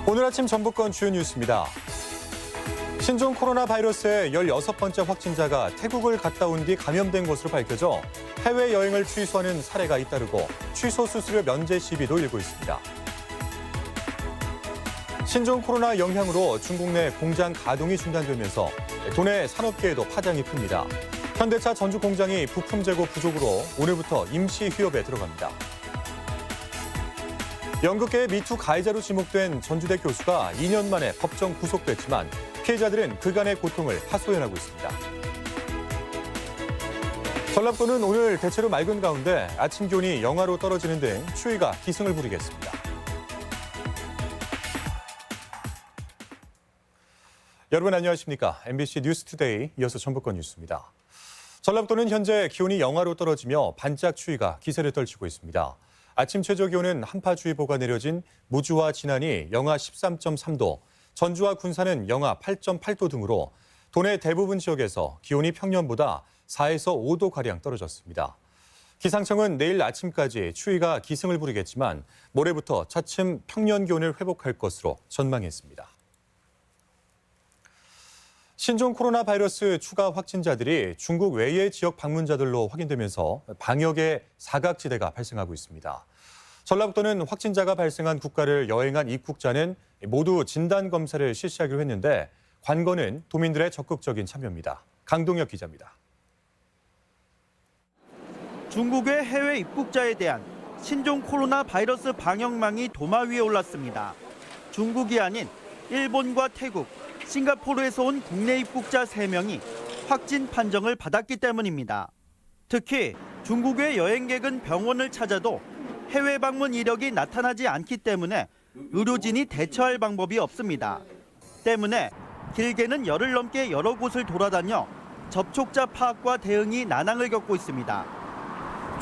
오늘 아침 전북권 주요 뉴스입니다. 신종 코로나 바이러스의 16번째 확진자가 태국을 갔다 온 뒤 감염된 것으로 밝혀져 해외여행을 취소하는 사례가 잇따르고 취소 수수료 면제 시비도 일고 있습니다. 신종 코로나 영향으로 중국 내 공장 가동이 중단되면서 도내 산업계에도 파장이 큽니다. 현대차 전주 공장이 부품 재고 부족으로 오늘부터 임시 휴업에 들어갑니다. 연극계의 미투 가해자로 지목된 전주대 교수가 2년 만에 법정 구속됐지만 피해자들은 그간의 고통을 하소연하고 있습니다. 전라북도는 오늘 대체로 맑은 가운데 아침 기온이 영하로 떨어지는 등 추위가 기승을 부리겠습니다. 여러분 안녕하십니까? MBC 뉴스투데이 이어서 전북권 뉴스입니다. 전라북도는 현재 기온이 영하로 떨어지며 반짝 추위가 기세를 떨치고 있습니다. 아침 최저 기온은 한파주의보가 내려진 무주와 진안이 영하 13.3도, 전주와 군산은 영하 8.8도 등으로 도내 대부분 지역에서 기온이 평년보다 4에서 5도가량 떨어졌습니다. 기상청은 내일 아침까지 추위가 기승을 부리겠지만 모레부터 차츰 평년 기온을 회복할 것으로 전망했습니다. 신종 코로나 바이러스 추가 확진자들이 중국 외의 지역 방문자들로 확인되면서 방역의 사각지대가 발생하고 있습니다. 전라북도는 확진자가 발생한 국가를 여행한 입국자는 모두 진단검사를 실시하기로 했는데 관건은 도민들의 적극적인 참여입니다. 강동혁 기자입니다. 중국의 해외 입국자에 대한 신종 코로나 바이러스 방역망이 도마 위에 올랐습니다. 중국이 아닌 일본과 태국, 싱가포르에서 온 국내 입국자 3명이 확진 판정을 받았기 때문입니다. 특히 중국의 여행객은 병원을 찾아도 해외 방문 이력이 나타나지 않기 때문에 의료진이 대처할 방법이 없습니다. 때문에 길게는 열흘 넘게 여러 곳을 돌아다녀 접촉자 파악과 대응이 난항을 겪고 있습니다.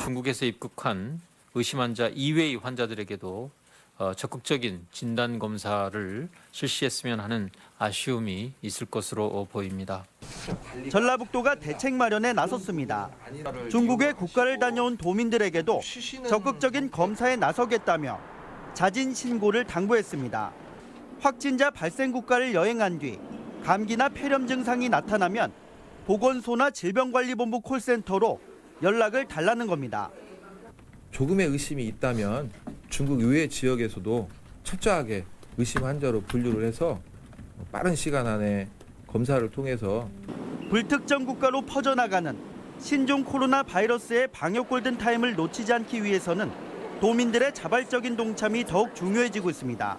중국에서 입국한 의심 환자 이외의 환자들에게도 적극적인 진단 검사를 실시했으면 하는 아쉬움이 있을 것으로 보입니다. 전라북도가 대책 마련에 나섰습니다. 중국의 국가를 다녀온 도민들에게도 적극적인 검사에 나서겠다며 자진 신고를 당부했습니다. 확진자 발생 국가를 여행한 뒤 감기나 폐렴 증상이 나타나면 보건소나 질병관리본부 콜센터로 연락을 달라는 겁니다. 조금의 의심이 있다면 중국 외의 지역에서도 철저하게 의심 환자로 분류를 해서 빠른 시간 안에 검사를 통해서 불특정 국가로 퍼져나가는 신종 코로나 바이러스의 방역 골든타임을 놓치지 않기 위해서는 도민들의 자발적인 동참이 더욱 중요해지고 있습니다.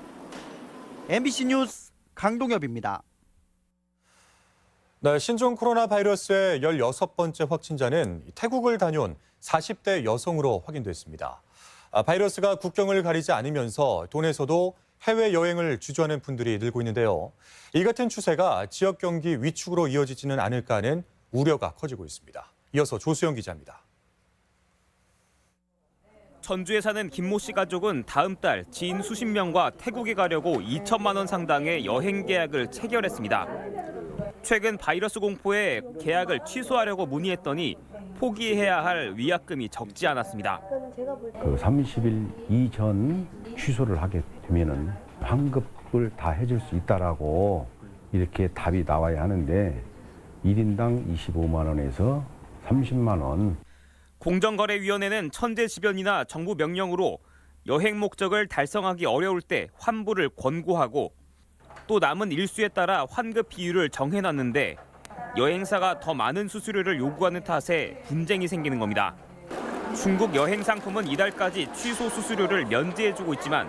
MBC 뉴스 강동엽입니다. 네, 신종 코로나 바이러스의 16번째 확진자는 태국을 다녀온 40대 여성으로 확인됐습니다. 바이러스가 국경을 가리지 않으면서 도내에서도 해외여행을 주저하는 분들이 늘고 있는데요. 이 같은 추세가 지역 경기 위축으로 이어지지는 않을까 하는 우려가 커지고 있습니다. 이어서 조수영 기자입니다. 전주에 사는 김모 씨 가족은 다음 달 지인 수십 명과 태국에 가려고 2천만 원 상당의 여행 계약을 체결했습니다. 최근 바이러스 공포에 계약을 취소하려고 문의했더니 포기해야 할 위약금이 적지 않았습니다. 30일 이전 취소를 하게 되면은 환급을 다 해줄 수 있다라고 이렇게 답이 나와야 하는데 1인당 25만 원에서 30만 원. 공정거래위원회는 천재지변이나 정부 명령으로 여행 목적을 달성하기 어려울 때 환불을 권고하고 또 남은 일수에 따라 환급 비율을 정해놨는데 여행사가 더 많은 수수료를 요구하는 탓에 분쟁이 생기는 겁니다. 중국 여행 상품은 이달까지 취소 수수료를 면제해주고 있지만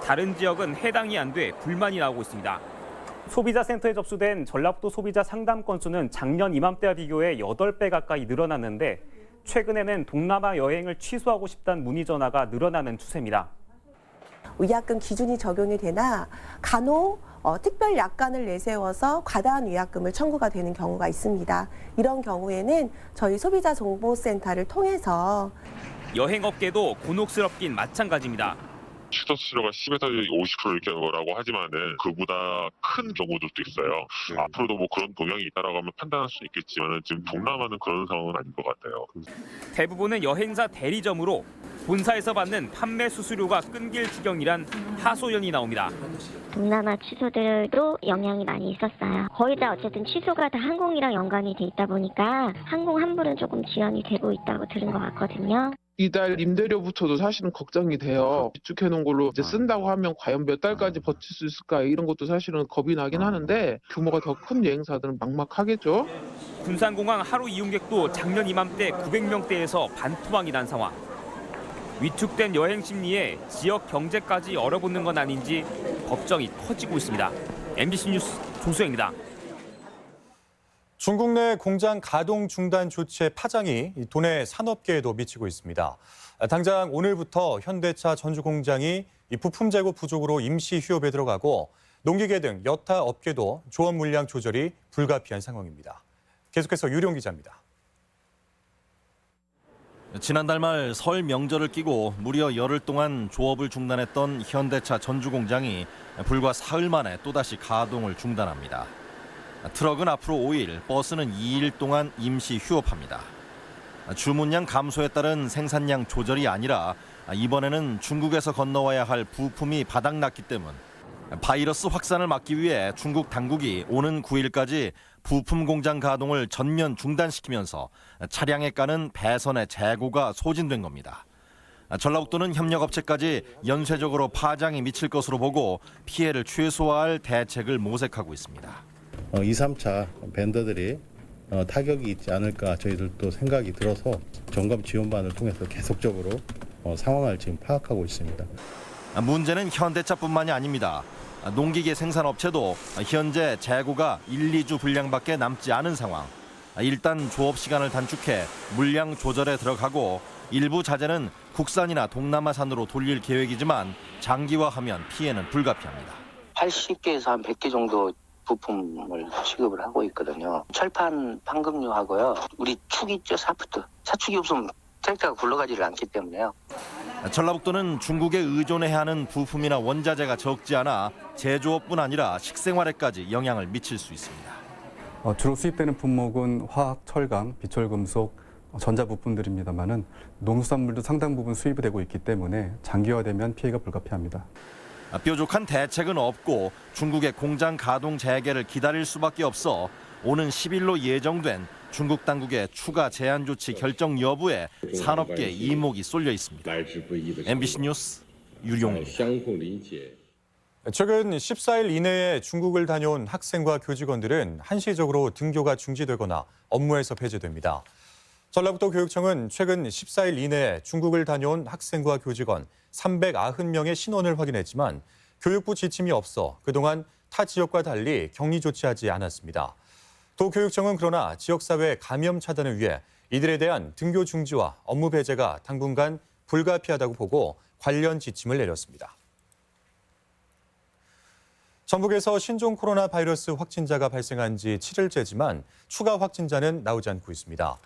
다른 지역은 해당이 안 돼 불만이 나오고 있습니다. 소비자 센터에 접수된 전라북도 소비자 상담 건수는 작년 이맘때와 비교해 8배 가까이 늘어났는데 최근에는 동남아 여행을 취소하고 싶다는 문의 전화가 늘어나는 추세입니다. 위약금 기준이 적용이 되나 간혹 특별 약관을 내세워서 과다한 위약금을 청구가 되는 경우가 있습니다. 이런 경우에는 저희 소비자정보센터를 통해서 여행업계도 곤혹스럽긴 마찬가지입니다. 취소 수수료가 10에서 50% 이렇게 거라고 하지만은 그보다 큰 경우들도 있어요. 앞으로도 뭐 그런 동향이 있다라고 하면 판단할 수 있겠지만은 지금 동남아는 그런 상황은 아닌 것 같아요. 대부분은 여행사 대리점으로 본사에서 받는 판매 수수료가 끊길 지경이란 하소연이 나옵니다. 동남아 취소들도 영향이 많이 있었어요. 거의 다 어쨌든 취소가 다 항공이랑 연관이 돼 있다 보니까 항공 환불은 조금 지연이 되고 있다고 들은 것 같거든요. 이달 임대료부터도 사실은 걱정이 돼요. 비축해 놓은 걸로 이제 쓴다고 하면 과연 몇 달까지 버틸 수 있을까 이런 것도 사실은 겁이 나긴 하는데 규모가 더 큰 여행사들은 막막하겠죠. 군산공항 하루 이용객도 작년 이맘때 900명대에서 반토막이 난 상황. 위축된 여행 심리에 지역 경제까지 얼어붙는 건 아닌지 걱정이 커지고 있습니다. MBC 뉴스 조수영입니다. 중국 내 공장 가동 중단 조치의 파장이 도내 산업계에도 미치고 있습니다. 당장 오늘부터 현대차 전주 공장이 부품 재고 부족으로 임시 휴업에 들어가고 농기계 등 여타 업계도 조업 물량 조절이 불가피한 상황입니다. 계속해서 유룡 기자입니다. 지난달 말 설 명절을 끼고 무려 열흘 동안 조업을 중단했던 현대차 전주 공장이 불과 사흘 만에 또다시 가동을 중단합니다. 트럭은 앞으로 5일, 버스는 2일 동안 임시 휴업합니다. 주문량 감소에 따른 생산량 조절이 아니라 이번에는 중국에서 건너와야 할 부품이 바닥났기 때문 바이러스 확산을 막기 위해 중국 당국이 오는 9일까지 부품 공장 가동을 전면 중단시키면서 차량에 까는 배선의 재고가 소진된 겁니다. 전라북도는 협력업체까지 연쇄적으로 파장이 미칠 것으로 보고 피해를 최소화할 대책을 모색하고 있습니다. 2, 3차 벤더들이 타격이 있지 않을까 저희들도 생각이 들어서 점검 지원반을 통해서 계속적으로 상황을 지금 파악하고 있습니다. 문제는 현대차뿐만이 아닙니다. 농기계 생산업체도 현재 재고가 1, 2주 분량밖에 남지 않은 상황. 일단 조업 시간을 단축해 물량 조절에 들어가고 일부 자재는 국산이나 동남아산으로 돌릴 계획이지만 장기화하면 피해는 불가피합니다. 80개에서 한 100개 정도 부품을 취급을 하고 있거든요. 철판 판금류하고요. 우리 축 있죠, 사프트. 사축이 없으면 트랙터가 굴러가지를 않기 때문에요. 전라북도는 중국에 의존해야 하는 부품이나 원자재가 적지 않아 제조업뿐 아니라 식생활에까지 영향을 미칠 수 있습니다. 주로 수입되는 품목은 화학, 철강, 비철금속, 전자부품들입니다만은 농수산물도 상당 부분 수입이 되고 있기 때문에 장기화되면 피해가 불가피합니다. 뾰족한 대책은 없고 중국의 공장 가동 재개를 기다릴 수밖에 없어 오는 10일로 예정된 중국 당국의 추가 제한 조치 결정 여부에 산업계 이목이 쏠려 있습니다. MBC 뉴스 유룡입니다. 최근 14일 이내에 중국을 다녀온 학생과 교직원들은 한시적으로 등교가 중지되거나 업무에서 배제됩니다. 전라북도 교육청은 최근 14일 이내에 중국을 다녀온 학생과 교직원 390명의 신원을 확인했지만 교육부 지침이 없어 그동안 타 지역과 달리 격리 조치하지 않았습니다. 도교육청은 그러나 지역사회 감염 차단을 위해 이들에 대한 등교 중지와 업무 배제가 당분간 불가피하다고 보고 관련 지침을 내렸습니다. 전북에서 신종 코로나 바이러스 확진자가 발생한 지 7일째지만 추가 확진자는 나오지 않고 있습니다.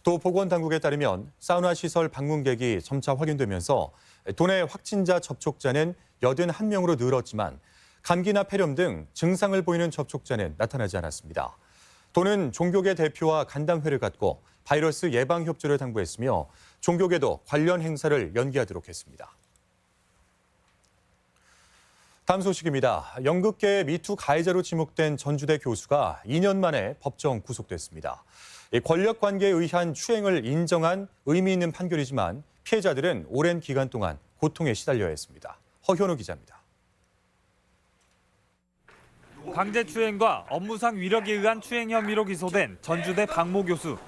또 보건당국에 따르면 사우나 시설 방문객이 점차 확인되면서 도내 확진자 접촉자는 81명으로 늘었지만 감기나 폐렴 등 증상을 보이는 접촉자는 나타나지 않았습니다. 도는 종교계 대표와 간담회를 갖고 바이러스 예방 협조를 당부했으며 종교계도 관련 행사를 연기하도록 했습니다. 다음 소식입니다. 연극계의 미투 가해자로 지목된 전주대 교수가 2년 만에 법정 구속됐습니다. 권력 관계에 의한 추행을 인정한 의미 있는 판결이지만 피해자들은 오랜 기간 동안 고통에 시달려야 했습니다. 허현우 기자입니다. 강제추행과 업무상 위력에 의한 추행 혐의로 기소된 전주대 박모 교수.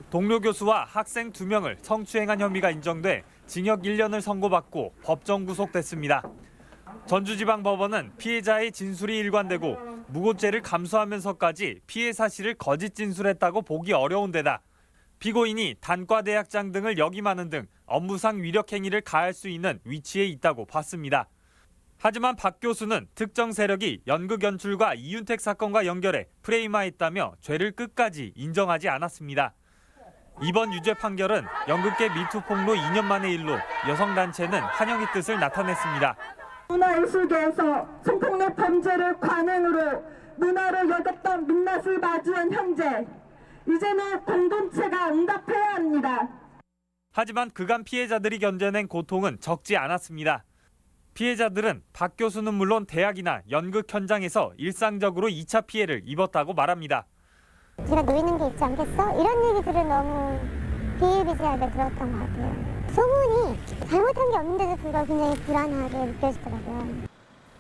동료 교수와 학생 2명을 성추행한 혐의가 인정돼 징역 1년을 선고받고 법정 구속됐습니다. 전주지방법원은 피해자의 진술이 일관되고 무고죄를 감수하면서까지 피해 사실을 거짓 진술했다고 보기 어려운 데다 피고인이 단과대학장 등을 역임하는 등 업무상 위력 행위를 가할 수 있는 위치에 있다고 봤습니다. 하지만 박 교수는 특정 세력이 연극 연출과 이윤택 사건과 연결해 프레임화했다며 죄를 끝까지 인정하지 않았습니다. 이번 유죄 판결은 연극계 미투 폭로 2년 만의 일로 여성단체는 환영의 뜻을 나타냈습니다. 문화예술계에서 성폭력 범죄를 관행으로 문화로 여겼던 민낯을 마주한 현재, 이제는 공동체가 응답해야 합니다. 하지만 그간 피해자들이 견뎌낸 고통은 적지 않았습니다. 피해자들은 박 교수는 물론 대학이나 연극 현장에서 일상적으로 2차 피해를 입었다고 말합니다. 네가 놓이는 게 있지 않겠어? 이런 얘기들을 너무 비일비재하게 들었던 것 같아요. 소문이 잘못한 게 없는데도 불구하고 굉장히 불안하게 느껴지더라고요.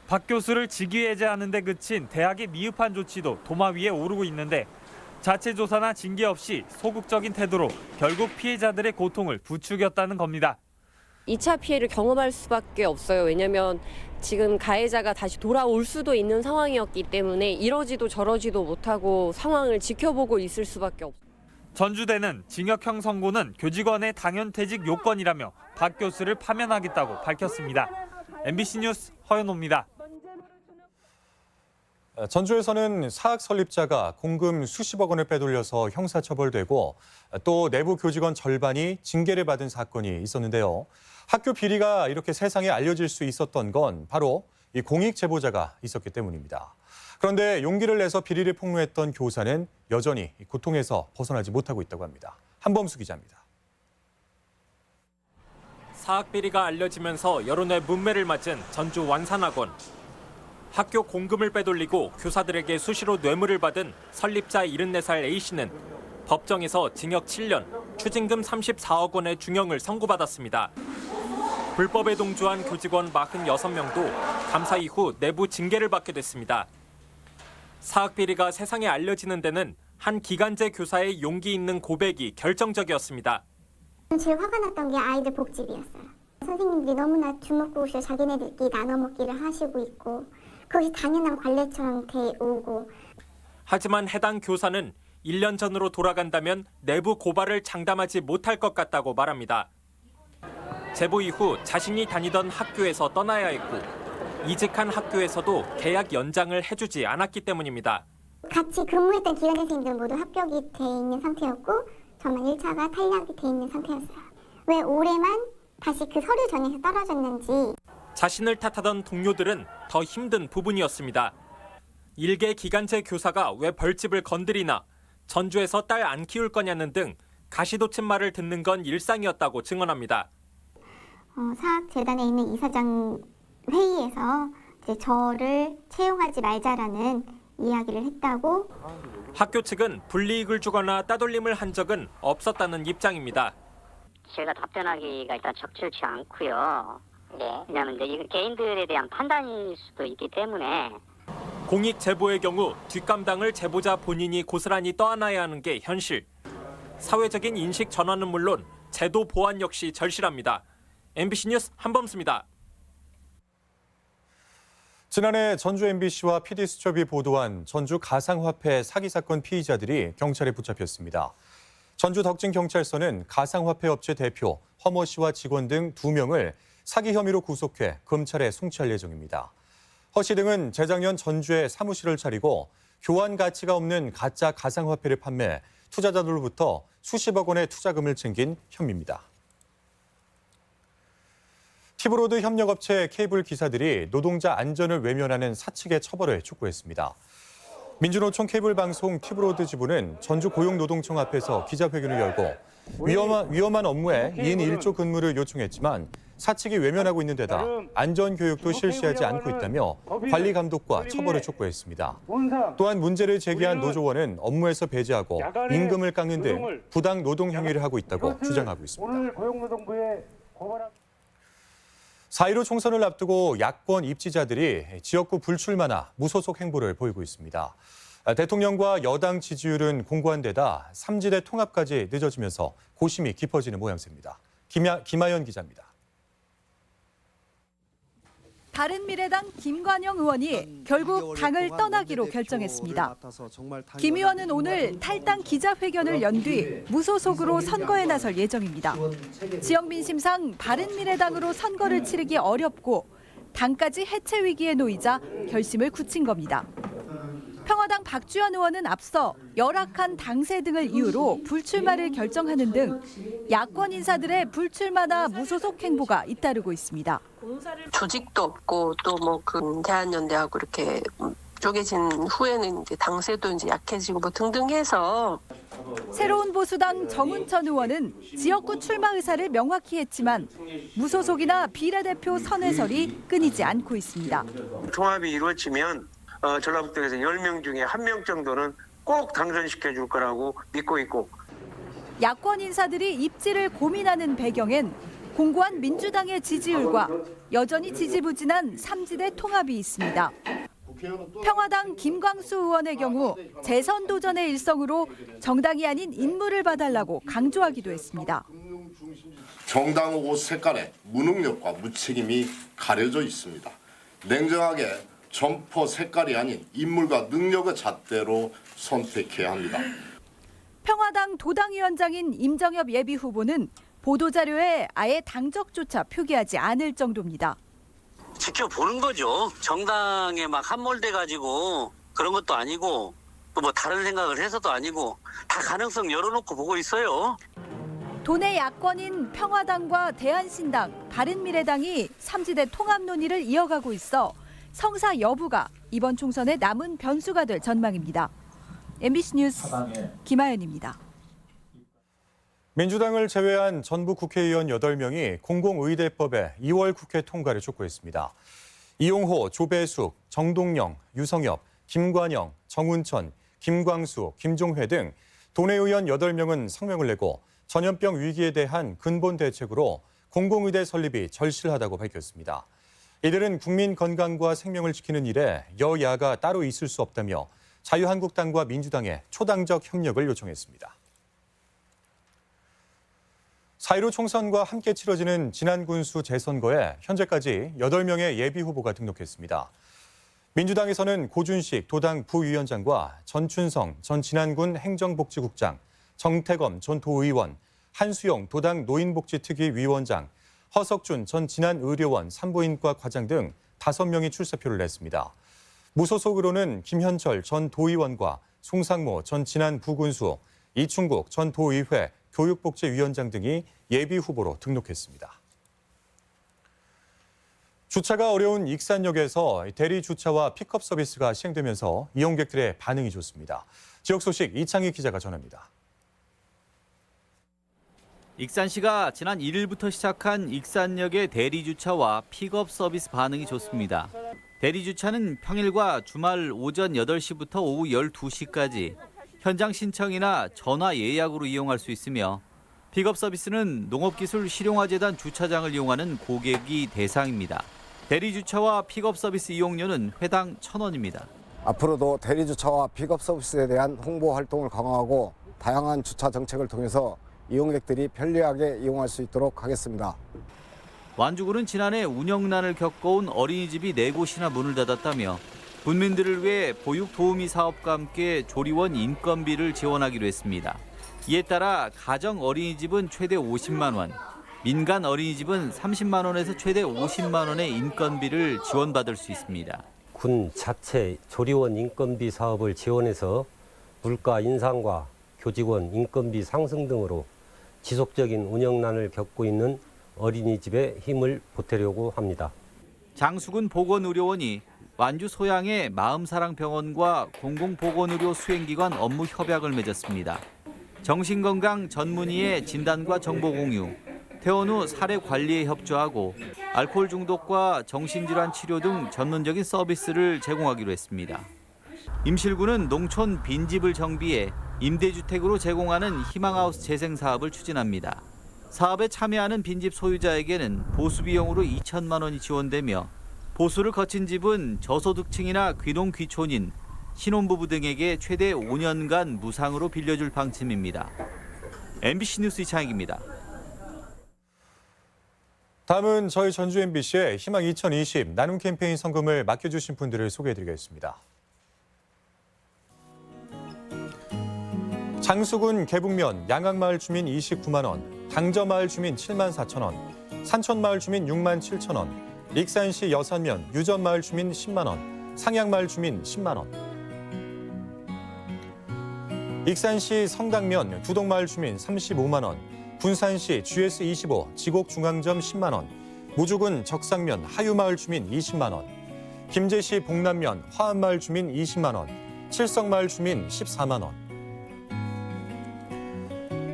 박 교수를 직위해제하는 데 그친 대학의 미흡한 조치도 도마 위에 오르고 있는데 자체 조사나 징계 없이 소극적인 태도로 결국 피해자들의 고통을 부추겼다는 겁니다. 2차 피해를 경험할 수밖에 없어요. 왜냐하면 지금 가해자가 다시 돌아올 수도 있는 상황이었기 때문에 이러지도 저러지도 못하고 상황을 지켜보고 있을 수밖에 없어요. 전주대는 징역형 선고는 교직원의 당연퇴직 요건이라며 박 교수를 파면하겠다고 밝혔습니다. MBC 뉴스 허연호입니다. 전주에서는 사학 설립자가 공금 수십억 원을 빼돌려서 형사처벌되고 또 내부 교직원 절반이 징계를 받은 사건이 있었는데요. 학교 비리가 이렇게 세상에 알려질 수 있었던 건 바로 이 공익 제보자가 있었기 때문입니다. 그런데 용기를 내서 비리를 폭로했던 교사는 여전히 고통에서 벗어나지 못하고 있다고 합니다. 한범수 기자입니다. 사학 비리가 알려지면서 여론의 문매를 맞은 전주 완산학원. 학교 공금을 빼돌리고 교사들에게 수시로 뇌물을 받은 설립자 74살 A씨는 법정에서 징역 7년, 추징금 34억 원의 중형을 선고받았습니다. 불법에 동조한 교직원 46명도 감사 이후 내부 징계를 받게 됐습니다. 사학 비리가 세상에 알려지는 데는 한 기간제 교사의 용기 있는 고백이 결정적이었습니다. 제일 화가 났던 게 아이들 복집이었어요. 선생님들이 너무나 주먹구구쇼 자기네들끼리 나눠먹기를 하시고 있고 그것이 당연한 관례처럼 돼 오고. 하지만 해당 교사는 1년 전으로 돌아간다면 내부 고발을 장담하지 못할 것 같다고 말합니다. 제보 이후 자신이 다니던 학교에서 떠나야 했고 이직한 학교에서도 계약 연장을 해주지 않았기 때문입니다. 같이 근무했던 기관 선생님들 모두 합격이 돼 있는 상태였고 저만 1차가 탈락이 돼 있는 상태였어요. 왜 올해만 다시 그 서류 전형에서 떨어졌는지. 자신을 탓하던 동료들은 더 힘든 부분이었습니다. 일개 기간제 교사가 왜 벌집을 건드리나, 전주에서 딸 안 키울 거냐는 등 가시돋친 말을 듣는 건 일상이었다고 증언합니다. 사학재단에 있는 이사장 회의에서 이제 저를 채용하지 말자라는 이야기를 했다고. 학교 측은 불이익을 주거나 따돌림을 한 적은 없었다는 입장입니다. 제가 답변하기가 일단 적절치 않고요. 왜냐하면 이제 이거 개인들에 대한 판단일 수도 있기 때문에. 공익 제보의 경우 뒷감당을 제보자 본인이 고스란히 떠안아야 하는 게 현실. 사회적인 인식 전환은 물론 제도 보완 역시 절실합니다. MBC 뉴스 한범수입니다. 지난해 전주 MBC와 PD수첩이 보도한 전주 가상화폐 사기 사건 피의자들이 경찰에 붙잡혔습니다. 전주 덕진경찰서는 가상화폐 업체 대표 허모 씨와 직원 등 2명을 사기 혐의로 구속해 검찰에 송치할 예정입니다. 허 씨 등은 재작년 전주에 사무실을 차리고 교환 가치가 없는 가짜 가상화폐를 판매, 투자자들로부터 수십억 원의 투자금을 챙긴 혐의입니다. 티브로드 협력업체 케이블 기사들이 노동자 안전을 외면하는 사측의 처벌을 촉구했습니다. 민주노총 케이블 방송 티브로드 지부는 전주 고용노동청 앞에서 기자회견을 열고 위험한 업무에 2인 1조 근무를 요청했지만 사측이 외면하고 있는 데다 안전교육도 실시하지 않고 있다며 관리 감독과 처벌을 촉구했습니다. 또한 문제를 제기한 노조원은 업무에서 배제하고 임금을 깎는 등 부당 노동 행위를 하고 있다고 주장하고 있습니다. 4.15 총선을 앞두고 야권 입지자들이 지역구 불출마나 무소속 행보를 보이고 있습니다. 대통령과 여당 지지율은 공고한 데다 3지대 통합까지 늦어지면서 고심이 깊어지는 모양새입니다. 김하연 기자입니다. 바른미래당 김관영 의원이 결국 당을 떠나기로 결정했습니다. 김 의원은 오늘 탈당 기자회견을 연 뒤 무소속으로 선거에 나설 예정입니다. 지역 민심상 바른미래당으로 선거를 치르기 어렵고 당까지 해체 위기에 놓이자 결심을 굳힌 겁니다. 평화당 박주현 의원은 앞서 열악한 당세 등을 이유로 불출마를 결정하는 등 야권 인사들의 불출마나 무소속 행보가 잇따르고 있습니다. 조직도 없고 또 뭐 그 대한연대하고 이렇게 쪼개진 후에는 이제 당세도 이제 약해지고 뭐 등등 해서 새로운 보수당 정운천 의원은 지역구 출마 의사를 명확히 했지만 무소속이나 비례대표 선회설이 끊이지 않고 있습니다. 통합이 이루어지면 전라북도에서 10명 중에 1명 정도는 꼭 당선시켜 줄 거라고 믿고 있고, 야권 인사들이 입지를 고민하는 배경엔 공고한 민주당의 지지율과 여전히 지지부진한 3지대 통합이 있습니다. 평화당 김광수 의원의 경우 재선 도전의 일성으로 정당이 아닌 인물을 봐달라고 강조하기도 했습니다. 정당 옷 색깔에 무능력과 무책임이 가려져 있습니다. 냉정하게 점퍼 색깔이 아닌 인물과 능력의 잣대로 선택해야 합니다. 평화당 도당위원장인 임정엽 예비후보는 보도자료에 아예 당적조차 표기하지 않을 정도입니다. 지켜보는 거죠. 정당에 막 함몰돼가지고 그런 것도 아니고 또 뭐 다른 생각을 해서도 아니고 다 가능성 열어놓고 보고 있어요. 도내 야권인 평화당과 대한신당, 바른미래당이 3지대 통합 논의를 이어가고 있어 성사 여부가 이번 총선의 남은 변수가 될 전망입니다. MBC 뉴스 김하연입니다. 민주당을 제외한 전부 국회의원 8명이 공공의대법의 2월 국회 통과를 촉구했습니다. 이용호, 조배숙, 정동영, 유성엽, 김관영, 정운천, 김광수, 김종회 등 도내 의원 8명은 성명을 내고 전염병 위기에 대한 근본 대책으로 공공의대 설립이 절실하다고 밝혔습니다. 이들은 국민 건강과 생명을 지키는 일에 여야가 따로 있을 수 없다며 자유한국당과 민주당에 초당적 협력을 요청했습니다. 4.15 총선과 함께 치러지는 지난군수 재선거에 현재까지 8명의 예비후보가 등록했습니다. 민주당에서는 고준식 도당 부위원장과 전춘성 전 진안군 행정복지국장, 정태검 전 도의원, 한수영 도당 노인복지특위위원장, 허석준 전 진안의료원 산부인과 과장 등 5명이 출사표를 냈습니다. 무소속으로는 김현철 전 도의원과 송상모 전 진안 부군수, 이충국 전 도의회 교육복지위원장 등이 예비후보로 등록했습니다. 주차가 어려운 익산역에서 대리 주차와 픽업 서비스가 시행되면서 이용객들의 반응이 좋습니다. 지역 소식 이창희 기자가 전합니다. 익산시가 지난 1일부터 시작한 익산역의 대리주차와 픽업 서비스 반응이 좋습니다. 대리주차는 평일과 주말 오전 8시부터 오후 12시까지 현장 신청이나 전화 예약으로 이용할 수 있으며 픽업 서비스는 농업기술실용화재단 주차장을 이용하는 고객이 대상입니다. 대리주차와 픽업 서비스 이용료는 회당 1,000원입니다. 앞으로도 대리주차와 픽업 서비스에 대한 홍보 활동을 강화하고 다양한 주차 정책을 통해서 이용객들이 편리하게 이용할 수 있도록 하겠습니다. 완주군은 지난해 운영난을 겪어온 어린이집이 4곳이나 문을 닫았다며 군민들을 위해 보육 도우미 사업과 함께 조리원 인건비를 지원하기로 했습니다. 이에 따라 가정 어린이집은 최대 50만 원, 민간 어린이집은 30만 원에서 최대 50만 원의 인건비를 지원받을 수 있습니다. 군 자체 조리원 인건비 사업을 지원해서 물가 인상과 교직원 인건비 상승 등으로 지속적인 운영난을 겪고 있는 어린이집에 힘을 보태려고 합니다. 장수군 보건의료원이 완주 소양의 마음사랑병원과 공공보건의료 수행기관 업무 협약을 맺었습니다. 정신건강 전문의의 진단과 정보 공유, 퇴원 후 사례 관리에 협조하고 알코올 중독과 정신질환 치료 등 전문적인 서비스를 제공하기로 했습니다. 임실군은 농촌 빈집을 정비해 임대주택으로 제공하는 희망하우스 재생 사업을 추진합니다. 사업에 참여하는 빈집 소유자에게는 보수비용으로 2천만 원이 지원되며 보수를 거친 집은 저소득층이나 귀농귀촌인, 신혼부부 등에게 최대 5년간 무상으로 빌려줄 방침입니다. MBC 뉴스 이창익입니다. 다음은 저희 전주 MBC의 희망 2020 나눔 캠페인 성금을 맡겨주신 분들을 소개해드리겠습니다. 장수군 개북면 양악마을 주민 29만 원, 당저마을 주민 7만 4천 원, 산천마을 주민 6만 7천 원, 익산시 여산면 유전마을 주민 10만 원, 상양마을 주민 10만 원. 익산시 성당면 두동마을 주민 35만 원, 군산시 GS25 지곡중앙점 10만 원, 무주군 적상면 하유마을 주민 20만 원, 김제시 봉남면 화암마을 주민 20만 원, 칠성마을 주민 14만 원,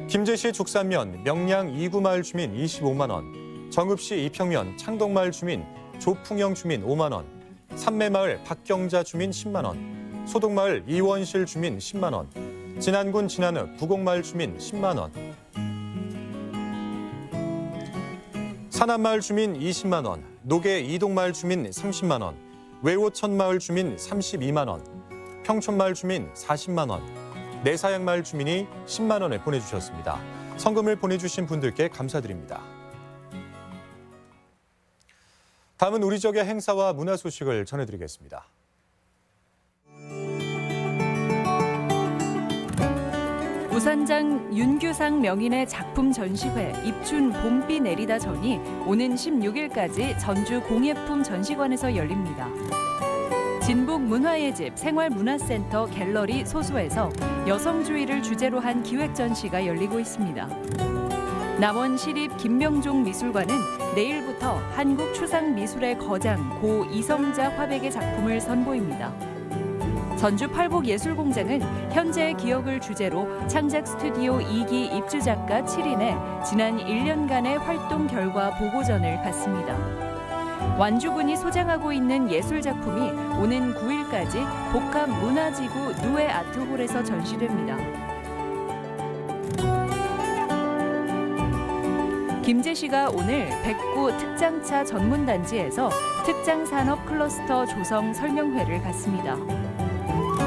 김제시 죽산면 명량 2구 마을 주민 25만 원, 정읍시 이평면 창동마을 주민 조풍영 주민 5만 원, 삼매마을 박경자 주민 10만 원, 소동마을 이원실 주민 10만 원, 진안군 진안읍 부곡마을 주민 10만 원, 산안마을 주민 20만 원, 노계 이동마을 주민 30만 원, 외오천마을 주민 32만 원, 평촌마을 주민 40만 원, 내사양마을 주민이 10만 원을 보내주셨습니다. 성금을 보내주신 분들께 감사드립니다. 다음은 우리 지역의 행사와 문화 소식을 전해드리겠습니다. 부산장 윤규상 명인의 작품 전시회 입춘 봄비 내리다 전이 오는 16일까지 전주 공예품 전시관에서 열립니다. 진북 문화의 집 생활문화센터 갤러리 소소에서 여성주의를 주제로 한 기획 전시가 열리고 있습니다. 남원시립 김명종 미술관은 내일부터 한국 추상미술의 거장 고 이성자 화백의 작품을 선보입니다. 전주 팔복예술공장은 현재의 기억을 주제로 창작 스튜디오 2기 입주작가 7인의 지난 1년간의 활동 결과 보고전을 갖습니다. 완주군이 소장하고 있는 예술작품이 오는 9일까지 복합문화지구 누에 아트홀에서 전시됩니다. 김제시가 오늘 백구 특장차 전문단지에서 특장산업 클러스터 조성 설명회를 갖습니다.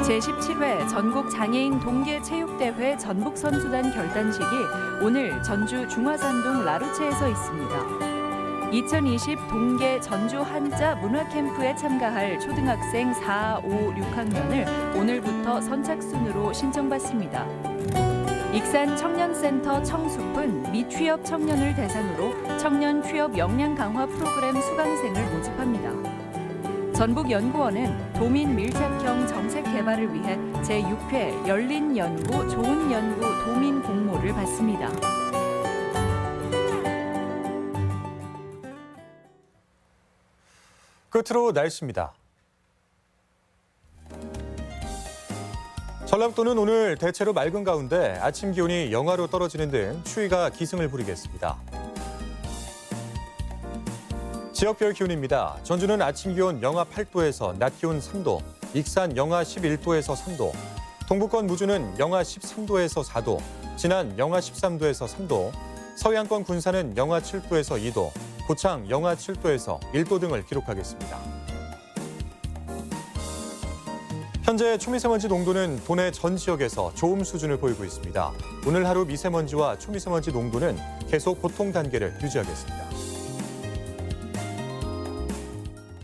제17회 전국장애인 동계체육대회 전북선수단 결단식이 오늘 전주 중화산동 라루체에서 있습니다. 2020 동계 전주 한자 문화캠프에 참가할 초등학생 4, 5, 6학년을 오늘부터 선착순으로 신청받습니다. 익산 청년센터 청숲은 미취업 청년을 대상으로 청년 취업 역량 강화 프로그램 수강생을 모집합니다. 전북연구원은 도민 밀착형 정책 개발을 위해 제6회 열린 연구 좋은 연구 도민 공모를 받습니다. 끝으로 날씨입니다. 전라북도는 오늘 대체로 맑은 가운데 아침 기온이 영하로 떨어지는 등 추위가 기승을 부리겠습니다. 지역별 기온입니다. 전주는 아침 기온 영하 8도에서 낮 기온 3도, 익산 영하 11도에서 3도, 동부권 무주는 영하 13도에서 4도, 진안 영하 13도에서 3도, 서해안권 군산은 영하 7도에서 2도, 고창 영하 7도에서 1도 등을 기록하겠습니다. 현재 초미세먼지 농도는 도내 전 지역에서 좋음 수준을 보이고 있습니다. 오늘 하루 미세먼지와 초미세먼지 농도는 계속 보통 단계를 유지하겠습니다.